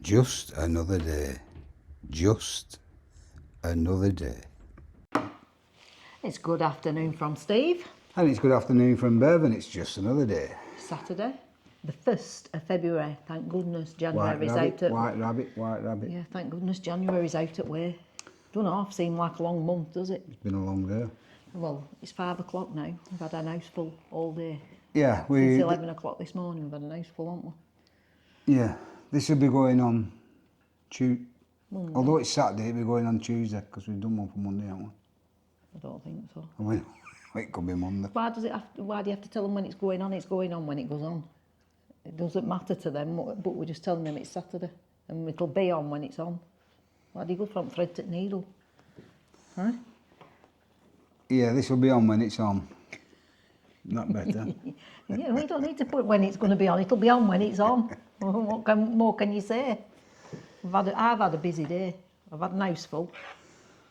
Just another day. Just another day. It's good afternoon from Steve. And it's good afternoon from Bev, and it's just another day. Saturday, the 1st of February. Thank goodness January's out at... White rabbit. Yeah, thank goodness January's out at way. Don't half seem like a long month, does it? It's been a long day. Well, it's 5 o'clock now. We've had our house full all day. Yeah, Since 11 o'clock this morning, we've had a house full, haven't we? Yeah, this will be going on Tuesday. Monday. Although it's Saturday, it'll be going on Tuesday because we've done one for Monday, haven't we? I don't think so. I mean, it could be Monday. Why do you have to tell them when it's going on? It's going on when it goes on. It doesn't matter to them, but we're just telling them it's Saturday and it'll be on when it's on. Why do you go from thread to needle? Huh? Yeah, this will be on when it's on. Not better. Yeah, we don't need to put when it's going to be on. It'll be on when it's on. What more can you say? I've had a busy day. I've had a house full.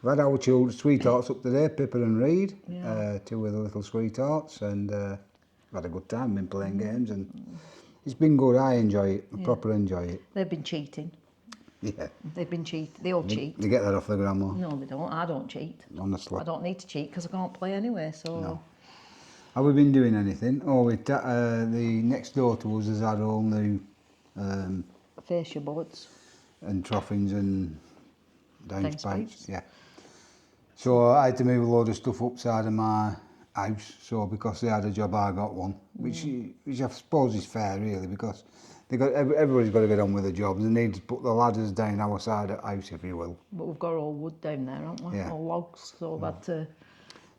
We've had our children, sweethearts up today, Pippa and Reed, Yeah. two of the little sweethearts, and we've had a good time, been playing games, and it's been good. I enjoy it, I proper enjoy it. They've been cheating. Yeah. They've been cheating. They all cheat. They get that off the grandma, No, they don't. I don't cheat. honestly. I don't need to cheat because I can't play anyway, so... No. Have we been doing anything? Oh, the next door to us has had all new Face your bullets. and troffins and downspout. Downspouts. Yeah. So I had to move a load of stuff upside of my house. So because they had a job, I got one, which I suppose is fair, really, because everybody's got to get on with the job. They need to put the ladders down our side of the house, if you will. But we've got all wood down there, haven't we? Yeah. All logs, so we've had to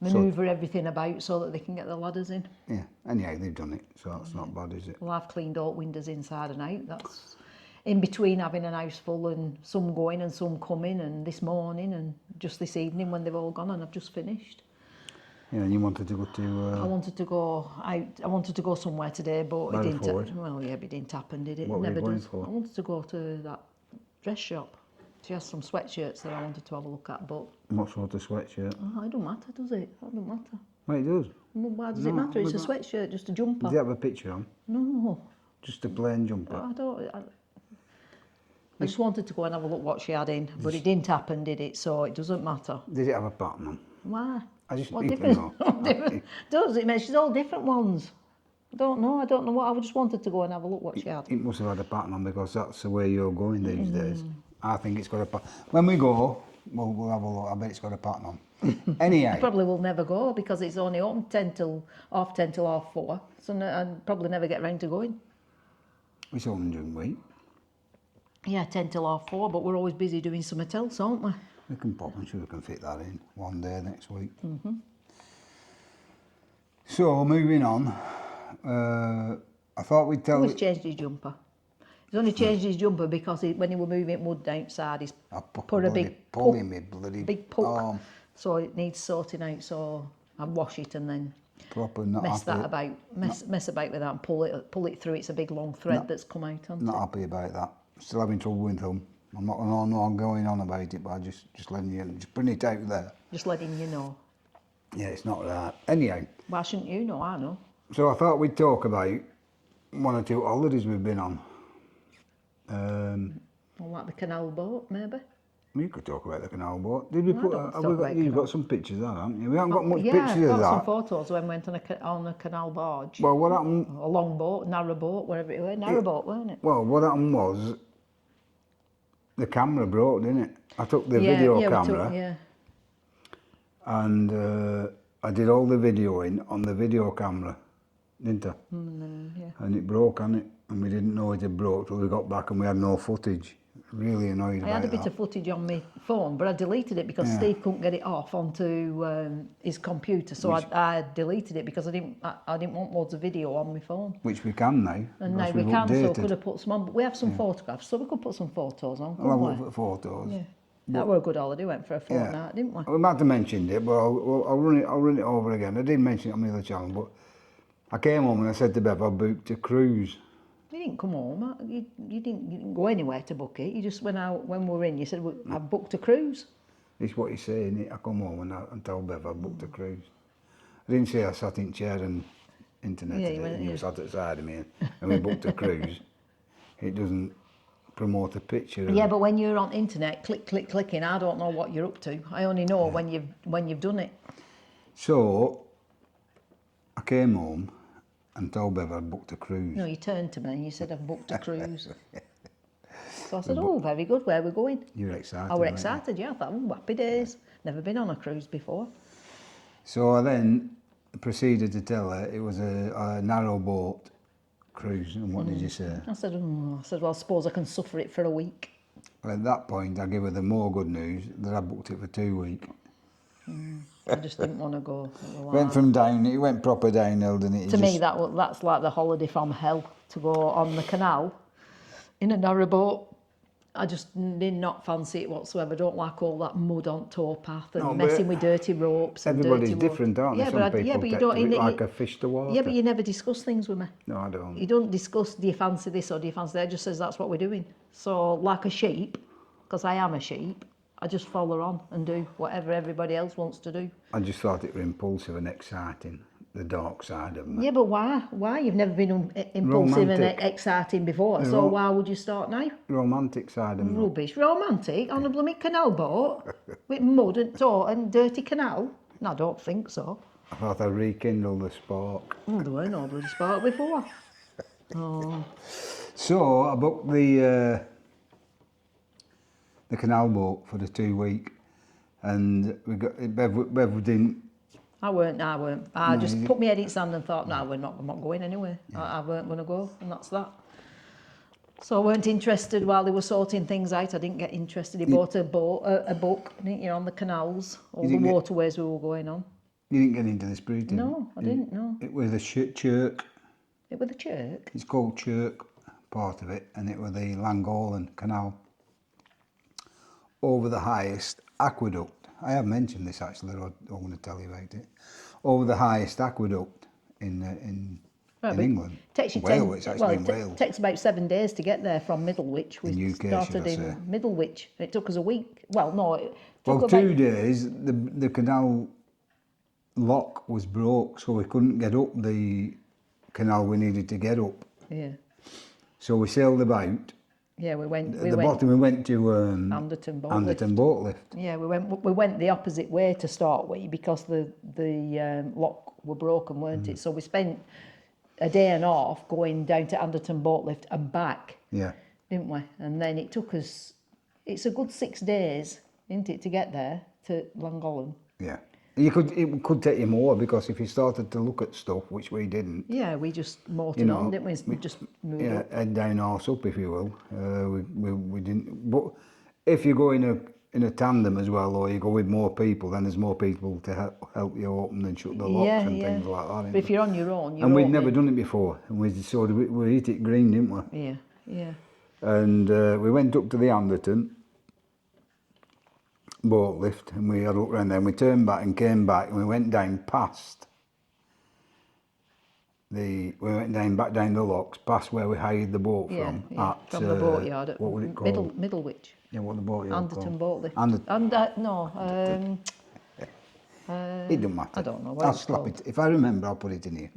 manoeuvre everything about so that they can get the ladders in. Yeah. Anyhow, they've done it, so that's not bad, is it? Well, I've cleaned all windows inside and out. That's in between having an house full and some going and some coming, and this morning and just this evening when they've all gone, and I've just finished. Yeah, and you wanted to go to... I wanted to go out. I wanted to go somewhere today, but it didn't. Barrowford. Well, yeah, but it didn't happen, did it? What were you Never going does. for? I wanted to go to that dress shop. She has some sweatshirts that I wanted to have a look at, but What sort of sweatshirt? it don't matter, does it? That don't matter. Well, it does. Well, why does it No, matter? It's a but sweatshirt, just a jumper. Does it have a picture on? No, Just a plain jumper? I don't. I just wanted to go and have a look what she had in, but it didn't happen, did it? So it doesn't matter. Did it have a pattern on? Why? I just What need to difference? know. What difference does it make? She's all different ones. I don't know what. I just wanted to go and have a look what she had. It must have had a pattern on because that's the way you're going these days. I think it's got a pattern. When we go, we'll have a look. I bet it's got a pattern on. Anyhow, Probably will never go because it's only open 10 till 4. So I'd probably never get round to going. it's open during the week. Yeah, 10 till 4, but we're always busy doing something else, aren't we? We can pop. I'm sure we can fit that in one day next week. So moving on, I thought we'd tell. He's changed his jumper. He's only changed his jumper because when he were moving wood outside, he's I put a big pull puck, in me bloody big puck. arm. So it needs sorting out. So I wash it and then Proper not mess happy. that about, mess about with that and pull it through. It's a big long thread that's come out. Hasn't Not it? happy about that. Still having trouble with them. I'm not going on about it, but I just letting you, just putting it out there. Just letting you know. Yeah, it's not right. Anyhow, Why shouldn't you know? I know. so I thought we'd talk about one or two holidays we've been on. Or like the canal boat, maybe. We could talk about the canal boat. Did we put? don't want to Have talk we got? about You've canal. got some pictures of that, haven't you? We haven't got much Yeah, pictures I've of got that. some photos when we went on a canal barge. Well, what happened? A long boat, narrow boat, whatever it was. Narrow boat, weren't it? Well, what happened was the camera broke, didn't it? I took the video camera and I did all the videoing on the video camera, didn't I? And it broke, and we didn't know it had broke till we got back and we had no footage. Really annoyed I about had a bit that. of footage on my phone, but I deleted it because Steve couldn't get it off onto his computer. So I deleted it because I didn't want loads of video on my phone. Which we can now. And now because we we've can, so updated. could have put some on. But we have some photographs, so we could put some photos on. I'll have a couldn't look we? at photos. Yeah, that were a good holiday. Went for a fortnight, didn't we? We might have mentioned it, but I'll run it over again. I did mention it on the other channel, but I came home and I said to Bev, I booked a cruise. You didn't come home. You didn't go anywhere to book it. You just went out when we were in. You said, well, I've booked a cruise. It's what he's saying. I come home and tell Bev I booked a cruise. I didn't say I sat in chair and internet Yeah, it, you went, and he yeah. was sat at the side of me and we booked a cruise. It doesn't promote a picture. Of Yeah, it. but when you're on internet, clicking, I don't know what you're up to. I only know when you've done it. So I came home and told Bev I'd booked a cruise. No, you turned to me and you said, I've booked a cruise. So I said, oh, very good, where are we going? You were excited. I were weren't you? excited, yeah, I thought, oh, happy days. Never been on a cruise before. So I then proceeded to tell her it was a narrow boat cruise. And what did you say? I said, well, I suppose I can suffer it for a week. Well, at that point, I gave her the more good news that I booked it for 2 weeks. I just didn't want to go. Went from down, it went proper downhill, didn't it? To me, that's like the holiday from hell, to go on the canal in a narrow boat. I just did not fancy it whatsoever. Don't like all that mud on towpath and No, but messing with dirty ropes. And everybody's dirty different, aren't they? Yeah, Some but people but you take don't. to it like a fish to water. Yeah, but you never discuss things with me. No, I don't. You don't discuss, do you fancy this or do you fancy that? It just says that's what we're doing. So, like a sheep, because I am a sheep, I just follow on and do whatever everybody else wants to do. I just thought it was impulsive and exciting, the dark side of me. Yeah, but why? Why? You've never been impulsive and exciting before, so why would you start now? Romantic side of me. Rubbish. Romantic on a blooming canal boat with mud and dirty canal? No, I don't think so. I thought I'd rekindle the spark. Oh, there were no bloody spark before. Oh. So I booked the canal boat for the 2 week, and we got Bev didn't. I weren't. I just put my head in sand and thought, no, I'm not going anywhere. Yeah. I weren't going to go, and that's that. So I weren't interested while they were sorting things out. I didn't get interested. He bought a book, didn't you, on the canals, all the waterways we were going on. You didn't get into this breed, did you? No, I didn't, no. It was a chirk. It was the church? It's called Chirk, part of it, and it was the Llangollen Canal. Over the highest aqueduct. I have mentioned this actually, I want to tell you about it. Over the highest aqueduct in England. Takes you Wales, it's actually in Wales. It takes about 7 days to get there from Middlewich. We UK, started in Middlewich. It took us a week. Well, no, it took well, 2 days. The canal lock was broke, so we couldn't get up the canal we needed to get up. Yeah. So we sailed about. Yeah, we went. At the bottom, we went to Anderton Boat Lift. Yeah, we went the opposite way to start with because the lock were broken, weren't it? So we spent a day and a half going down to Anderton Boat Lift and back. Yeah. Didn't we? And then it took us. It's a good 6 days, isn't it, to get there to Llangollen? Yeah. It could take you more because if you started to look at stuff, which we didn't. Yeah, we just motored on, didn't we? We just moved up. Head down, arse up, if you will. We didn't. But if you go in a tandem as well, or you go with more people, then there's more people to help you open and shut the locks and things like that. But if you're on your own, and we'd never done it before, and we hit it green, didn't we? Yeah, yeah. And we went up to the Anderton Boat Lift, and we had a look around there, and we turned back and came back, and we went down past we went back down the locks, past where we hired the boat from. Yeah, from the boatyard at what would it called? Middlewich. Yeah, what the boatyard Anderton Boat Lift. It don't matter. I don't know what I'll it's slap called. it. If I remember, I'll put it in here.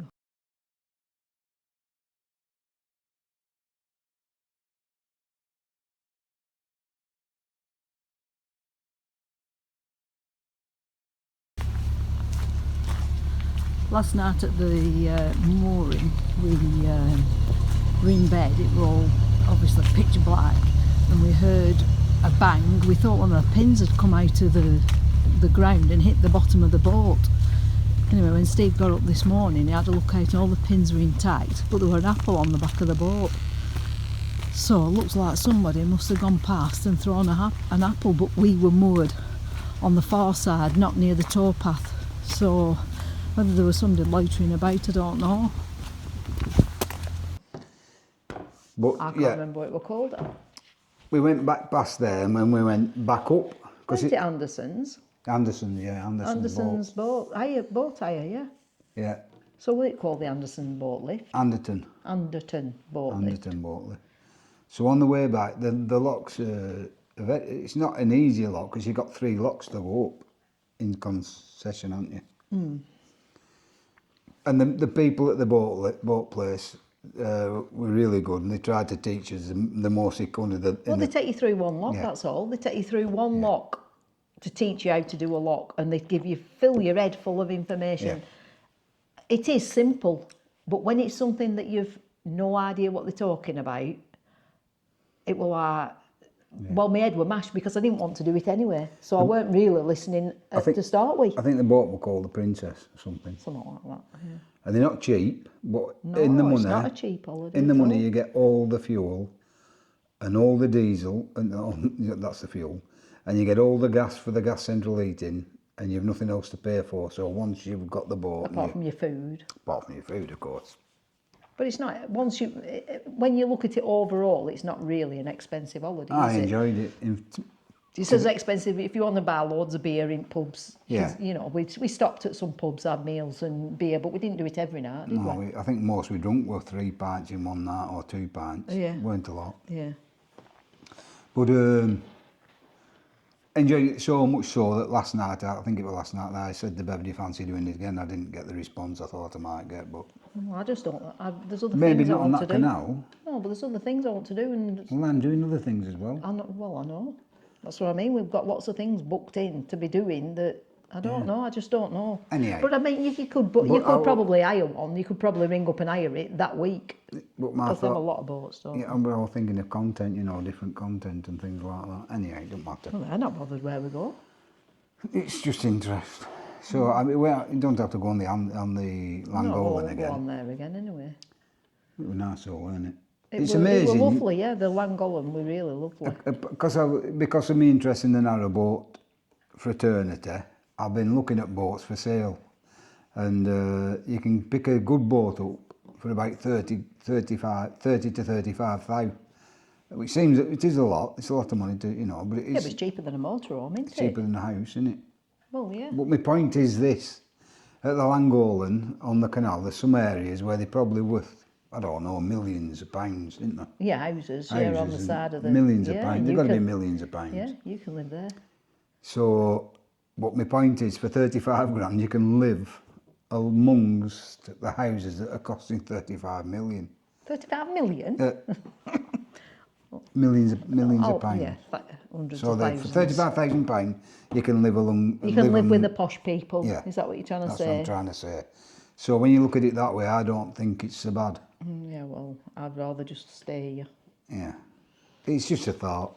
Last night at the mooring, we were in bed. It was all obviously pitch black, and we heard a bang. We thought one of the pins had come out of the ground and hit the bottom of the boat. Anyway, when Steve got up this morning, he had a look out and all the pins were intact, but there were an apple on the back of the boat. So it looks like somebody must have gone past and thrown an apple, but we were moored on the far side, not near the towpath. So whether there was somebody loitering about, I don't know. But I can't remember what it was called. we went back past there, and when we went back up, Wasn't it Anderson's? Anderson's boat hire, yeah. Yeah. So what it called the Anderson Boat Lift? Anderton Boat Lift. So on the way back, the locks, it's not an easy lock because you've got 3 locks to go up in concession, haven't you? And the people at the boat place, were really good, and they tried to teach us the most they could. Well, they take you through one lock, Yeah. that's all. They take you through one lock to teach you how to do a lock, and they fill your head full of information. It is simple, but when it's something that you've no idea what they're talking about, it will well, my head were mashed because I didn't want to do it anyway, so I weren't really listening to start with. I think the boat were called the Princess or something. Something like that, yeah. And they're not cheap, but No, in the money, it's not a cheap holiday. in the at money all. you get all the fuel and all the diesel, and that's the fuel, and you get all the gas for the gas central heating, and you've nothing else to pay for. So once you've got the boat, Apart from your food. apart from your food, of course. But it's not, when you look at it overall, it's not really an expensive holiday, I is it? enjoyed it. It's as expensive if you want to buy loads of beer in pubs. 'Cause, Yeah. You know, we stopped at some pubs, had meals and beer, but we didn't do it every night, did we? I think most we drunk were 3 pints in one night or 2 pints. Yeah. Weren't a lot. Yeah. But enjoyed it so much so that last night, I think it was last night, that I said to Bev, do you fancy doing it again? I didn't get the response I thought I might get, but Well, I just don't. There's other maybe things I not on want that to do. canal. No, but there's other things I want to do, and Well, I'm doing other things as well. I know. That's what I mean. We've got lots of things booked in to be doing that. I don't know. I just don't know. Anyhow. But I mean, you could probably hire one. You could probably ring up and hire it that week. But my Because they have a thought, lot of boats, don't yeah, we're all thinking of content, different content and things like that. Anyway, it don't matter. they? Well, they're not bothered where we go. It's just interest. So I mean, you don't have to go on the Langolan We'll again. go on there again anyway. It was nice, though, wasn't it? It It's were amazing. lovely, yeah. The Langolan were really lovely. Because of my interest in the narrowboat fraternity, I've been looking at boats for sale, and you can pick a good boat up for about 30 to 35,000, which seems it is a lot. It's a lot of money to but Yeah, but it's cheaper than a motorhome, isn't it? cheaper than a house, isn't it? Well, yeah. But my point is this: at the Langolan on the canal, there's some areas where they're probably worth, I don't know, millions of pounds, isn't there? Yeah, houses on the Houses and side of the... millions of yeah, pounds. and They've you got to be can- millions of pounds. Yeah, you can live there. So, but my point is, for 35 grand, you can live amongst the houses that are costing 35 million. 35 million? Millions of pounds. Yeah, hundreds So of that for thousands. £35,000, you can live along. You can live with the posh people. Yeah. Is that what you're trying to That's say? what I'm trying to say. So when you look at it that way, I don't think it's so bad. Yeah, well, I'd rather just stay here. Yeah, it's just a thought.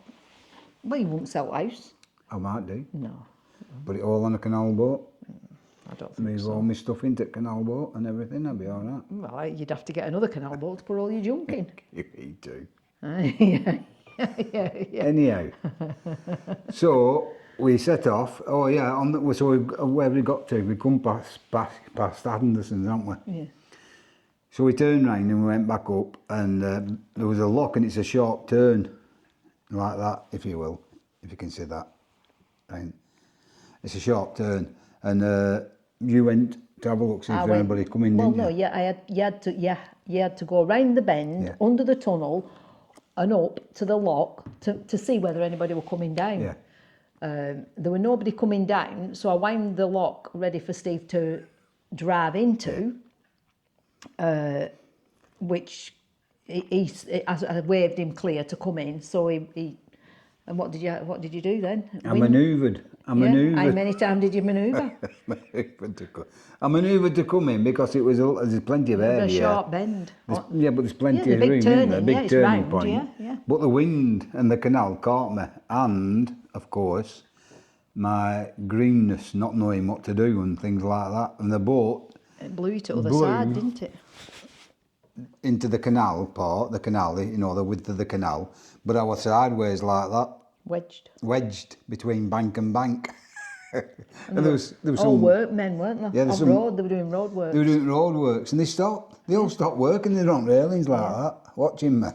Well, you wouldn't sell a house. I might do. No, Put it all on a canal boat. I don't think Move so. all my stuff into the canal boat and everything. I'd be all right. Well, you'd have to get another canal boat to put all your junk in. You need to. yeah. Anyhow, so we set off. Oh yeah, where we got to? We come past Anderson's, haven't we? Yeah. So we turned round and we went back up, and there was a lock, and it's a sharp turn, like that, if you will, if you can see that. Right. It's a sharp turn, and you went to have a look, see if anybody coming. Well, didn't no, you? yeah, you had to go round the bend, Yeah. under the tunnel, and up to the lock to see whether anybody were coming down. Yeah. There were nobody coming down, so I wound the lock ready for Steve to drive into, which I waved him clear to come in. So he and what did you do then? I manoeuvred. How many times did you manoeuvre? I manoeuvred to come in because there's plenty of area. A sharp bend. Yeah, but there's plenty the of big room, isn't there? turning, Big yeah, it's turning round, point. yeah. But the wind and the canal caught me, and of course, my greenness, not knowing what to do and things like that, and the boat It blew you to the other Blew. side, didn't it? into the canal part, the width of the canal, but I was sideways like that, wedged between bank and bank. And there was All some workmen, weren't they? Yeah, there's On some- road, they were doing road work. They were doing roadworks, and they stopped. They all stopped working. They're on railings like that, watching me.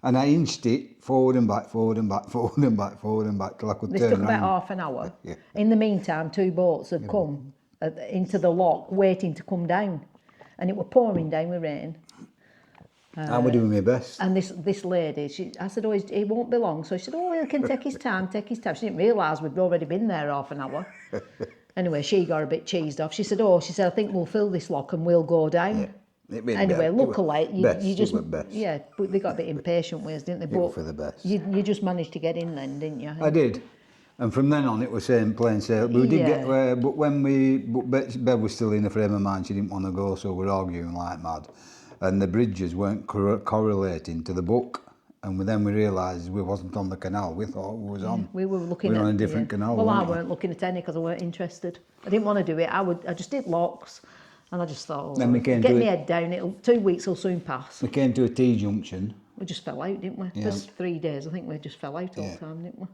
And I inched it forward and back, forward and back, forward and back, forward and back till I could This turn took about round. half an hour. Yeah. In the meantime, 2 boats had come into the lock, waiting to come down, and it were pouring down with rain. I was doing my best. And this lady, I said, oh, he won't be long. So she said, oh, he can take his time, take his time. She didn't realise we'd already been there half an hour. Anyway, she got a bit cheesed off. She said, I think we'll fill this lock and we'll go down. It went Anyway, best. luckily, you just... It went best. Yeah, but they got a bit impatient with us, didn't they? It But was for the best. you just managed to get in then, didn't you? I did. And from then on, it was plain sail. We did get, but Bev was still in a frame of mind. She didn't want to go, so we're arguing like mad. And the bridges weren't correlating to the book. And then we realised we wasn't on the canal. We thought we was on. We were looking on a different canal. Well, I weren't we? weren't looking at any because I weren't interested. I didn't want to do it. I just did locks, and I just thought, Then we came get to my it- head down. 2 weeks will soon pass. We came to a T-junction. We just fell out, didn't we? Yeah. First 3 days, I think we just fell out all Yeah. the time, didn't we?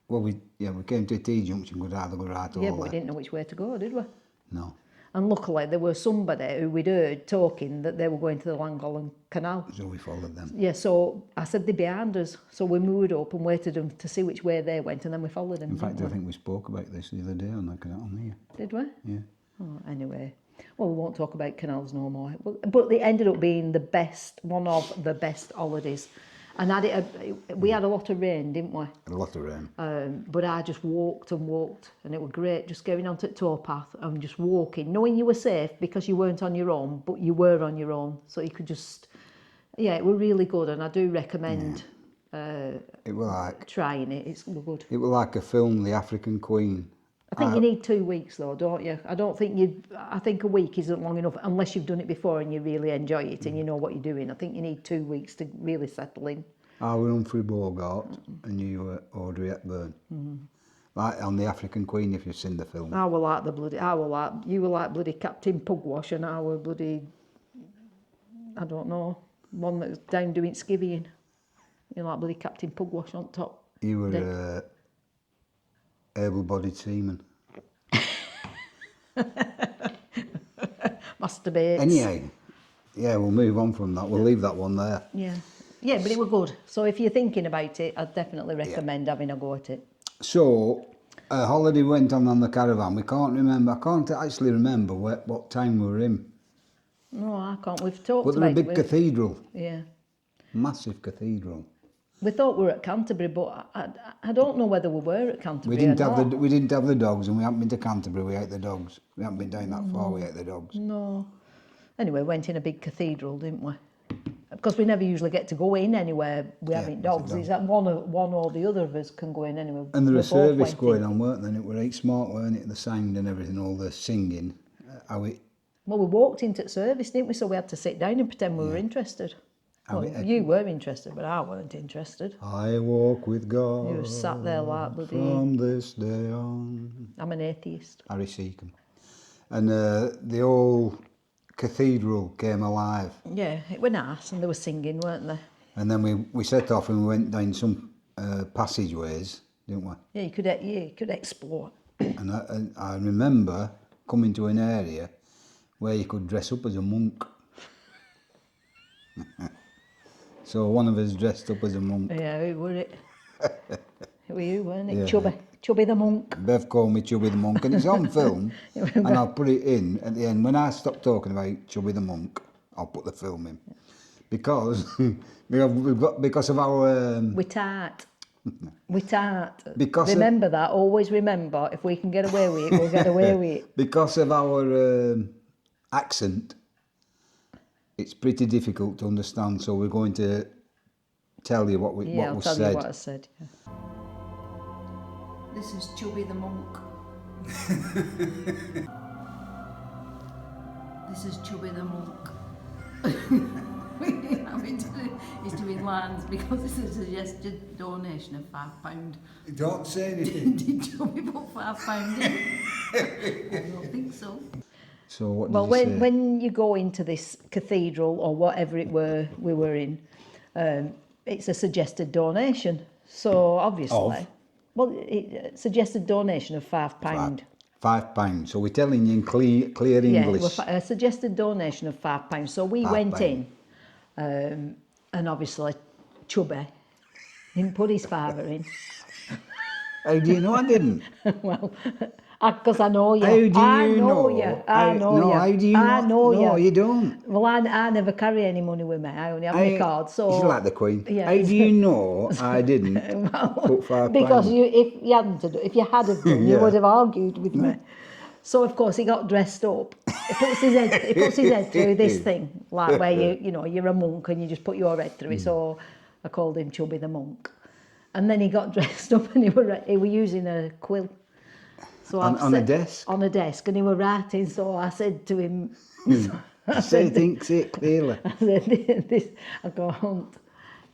Well, we came to a T-junction. We'd either go right or Yeah, but we left. didn't know which way to go, did we? No. And luckily, there was somebody who we'd heard talking that they were going to the Llangollen Canal. So we followed them. Yeah, so I said they're behind us. So we moved up and waited them to see which way they went, and then we followed them. In fact, didn't I think we spoke about this the other day on here. we? Did we? Yeah. Oh, anyway, well, we won't talk about canals no more. But they ended up being one of the best holidays. And we had a lot of rain, didn't we? A lot of rain. But I just walked, and it was great just going onto the towpath and just walking, knowing you were safe because you weren't on your own, but you were on your own. So you could just, it was really good, and I do recommend It was like trying it. It's good. it was like a film, The African Queen. I think you need 2 weeks though, don't you? I think a week isn't long enough unless you've done it before and you really enjoy it and you know what you're doing. I think you need 2 weeks to really settle in. I was Humphrey Bogart and you were Audrey Hepburn. Like on The African Queen, if you've seen the film. You were like bloody Captain Pugwash, and I were bloody, I don't know, one that was down doing skivvying. You're like bloody Captain Pugwash on top. You were able-bodied seaman. Masturbates. Anyway, yeah, we'll move on from that. We'll leave that one there. Yeah. Yeah, but it was good. So if you're thinking about it, I'd definitely recommend having a go at it. So, a holiday went on the Caravan. I can't actually remember what time we were in. No, I can't. We've talked But about there was a it. big cathedral, Yeah. massive cathedral. We thought we were at Canterbury, but I don't know whether we were at Canterbury We didn't or have not. we didn't have the dogs, and we hadn't been to Canterbury. We ate the dogs. We hadn't been down that far. We ate the dogs. No. Anyway, went in a big cathedral, didn't we? Because we never usually get to go in anywhere we having dogs. It's that one or the other of us can go in anyway. And there We was both service went going in. on, weren't there? And it were right smart, weren't it? The sound and everything, all the singing. Well, we walked into the service, didn't we? So we had to sit down and pretend we were interested. Well, you were interested, but I weren't interested. I walk with God. You were sat there like bloody... From this day on. I'm an atheist. Harry Seacombe. And the old cathedral came alive. Yeah, it was nice, and they were singing, weren't they? And then we set off and we went down some passageways, didn't we? Yeah, you could explore. And I remember coming to an area where you could dress up as a monk. So one of us dressed up as a monk. Yeah, who were it? It were you, weren't it? Yeah. Chubby the monk. Bev called me Chubby the Monk, and it's on film, and I'll put it in at the end. When I stop talking about Chubby the Monk, I'll put the film in. Because because of our... We're tight. We're tight. Because remember that. Always remember, if we can get away with it, we'll get away with it. Because of our accent, it's pretty difficult to understand, so we're going to tell you what was I'll tell said. you what I said. Yeah. This is Chubby the monk. This is Chubby the monk. He's doing lines because this is a suggested donation of £5. Don't say anything. Did Chubby put £5 in? I don't think so. So what Well, did you say? when you go into this cathedral or whatever we were in, it's a suggested donation. So obviously, suggested donation of £5. £5. So we're telling you in clear English. Yeah, a suggested donation of £5. So we went in, and obviously, Chubby didn't put his fiver in. How do you know I didn't? Well, because I know you. How do you I know know? you. I know no, you. how do you I know No, you. you don't. Well, I never carry any money with me. I only have my card. So She's like the Queen. Yeah. How do you know I didn't put £5? Because if you had have done, you would have argued with me. So of course he got dressed up. He puts his head through this thing, like where you're a monk and you just put your head through it. So I called him Chubby the monk. And then he got dressed up and he were using a quill. So On a desk? On a desk, and he were writing. So I said to him, Say thinks it clearly. I said, I can't.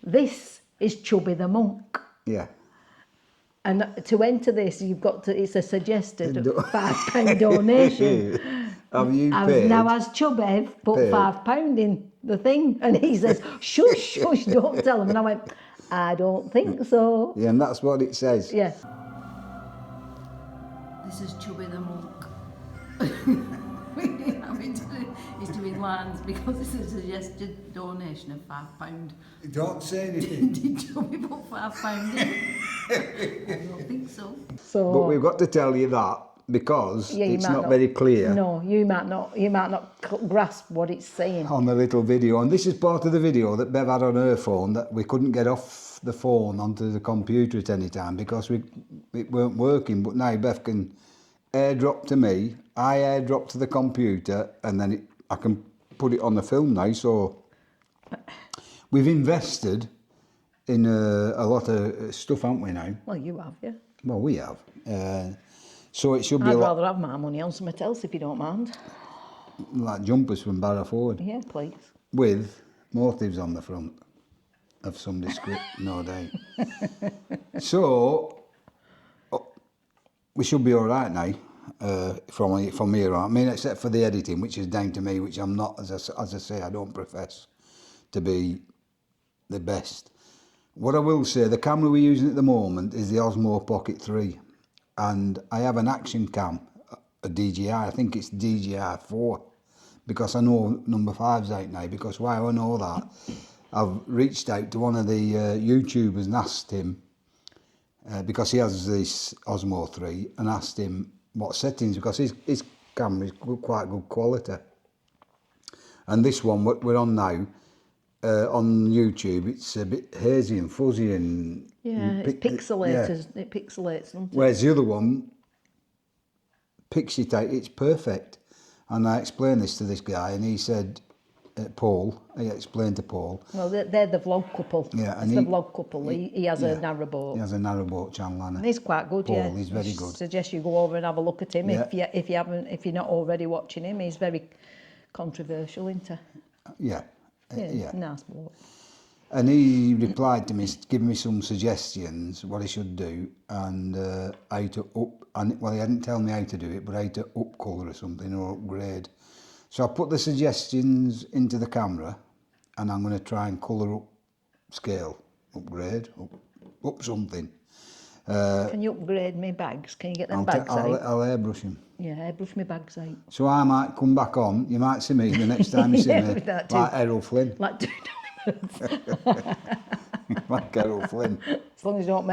This is Chubby the monk. Yeah. And to enter this, it's a suggested £5 donation. Have you paid? Now, as Chubby put £5 in the thing, and he says, shush, shush, don't tell him. And I went, I don't think so. Yeah, and that's what it says. Yeah. This is Chubby the monk. He's doing lines because it's a suggested donation of £5. Don't say anything. Did Chubby put £5 in? I don't think so. But we've got to tell you that because it's not very clear. No, you might not grasp what it's saying on the little video, and this is part of the video that Bev had on her phone that we couldn't get off the phone onto the computer at any time because it weren't working. But now Bev can airdrop to me, I airdrop to the computer, and then I can put it on the film now. So we've invested in a lot of stuff, haven't we now? Well, you have, yeah. Well, we have. So it should be I'd rather have my money on something else if you don't mind. Like jumpers from Barra Ford. Yeah, please. With motives on the front of some description, no doubt. So we should be all right now from here on. I mean, except for the editing, which is down to me, which I'm not, as I say, I don't profess to be the best. What I will say, the camera we're using at the moment is the Osmo Pocket 3, and I have an action cam, a DJI. I think it's DJI 4, because I know number 5's out now. Because why I know that, I've reached out to one of the YouTubers and asked him, because he has this Osmo 3, and asked him what settings, because his camera is quite good quality. And this one we're on now, on YouTube, it's a bit hazy and fuzzy and... Yeah, it's pixelated, it pixelates, doesn't it? Whereas the other one, picks it out, it's perfect. And I explained this to this guy, and he said, Paul, he explained to Paul. Well, they're the vlog couple. Yeah, and the vlog couple. He has a narrowboat. He has a narrowboat channel, and he's quite good. Paul, yeah, he's very good. Suggest you go over and have a look at him Yeah. if you're not already watching him. He's very controversial, isn't he? Yeah. Yeah. Nice bloke. And he replied to me, giving me some suggestions what I should do, and how to up. And well, he hadn't told me how to do it, but how to up colour or something, or upgrade. So I put the suggestions into the camera, and I'm going to try and colour up, scale, upgrade, up something. Can you upgrade me bags? Can you get them bags out? I'll airbrush them. Yeah, airbrush me bags out. So I might come back on. You might see me the next time you see Yeah, me, with that like too. Errol Flynn. Like two Like Errol Flynn. As long as you don't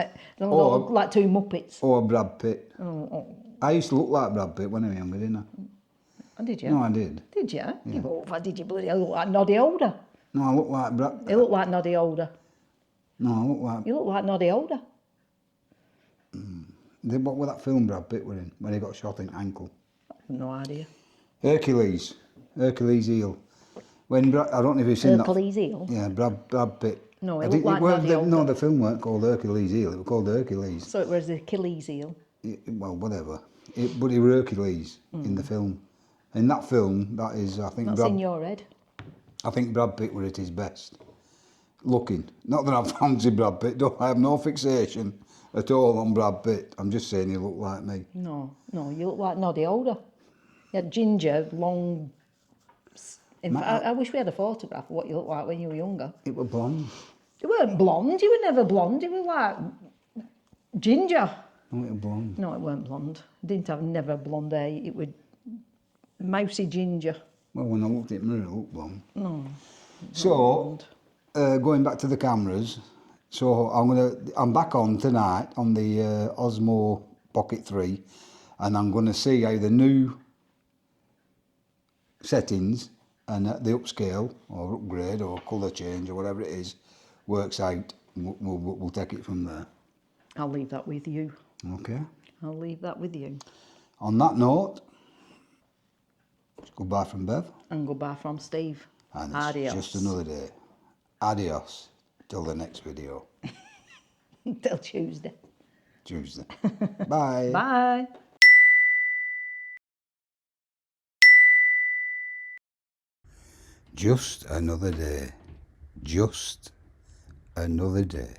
look like two Muppets. Or Brad Pitt. Oh. I used to look like Brad Pitt when I was younger, didn't I? Oh, did you? No, I did. Did you? Yeah. Did you bloody look like Noddy Older? No, I look like Brad... You look like Noddy Older. No, I look like... You look like Noddy Older. What was that film Brad Pitt were in, when he got shot in the ankle? No idea. Hercules Eel. When Brad, I don't know if you've seen Hercules Eel? Yeah, Brad Pitt. No, it looked like Noddy Older. No, the film weren't called Hercules Eel, it was called Hercules. So it was Achilles Eel? Well, whatever. But he was Hercules in the film. In that film, that is, I think... That's in your head. I think Brad Pitt were at his best. Looking. Not that I fancy Brad Pitt, I have no fixation at all on Brad Pitt. I'm just saying he looked like me. No, you look like Noddy Older. You had ginger, long... In fact, I wish we had a photograph of what you looked like when you were younger. It was blonde. You weren't blonde, you were never blonde, you were like ginger. No, it was blonde. No, it weren't blonde. Didn't have never blonde hair, it was mousy ginger. Well, when I looked at mirror, it looked blonde. No. So, going back to the cameras, so I'm back on tonight on the Osmo Pocket 3, and I'm going to see how the new settings and the upscale or upgrade or colour change or whatever it is works out. We'll take it from there. I'll leave that with you. Okay. I'll leave that with you. On that note, It's goodbye from Bev. And goodbye from Steve. And it's Adios. just another day. Adios. Till the next video. Till Tuesday. Tuesday. Bye. Bye. Just another day. Just another day.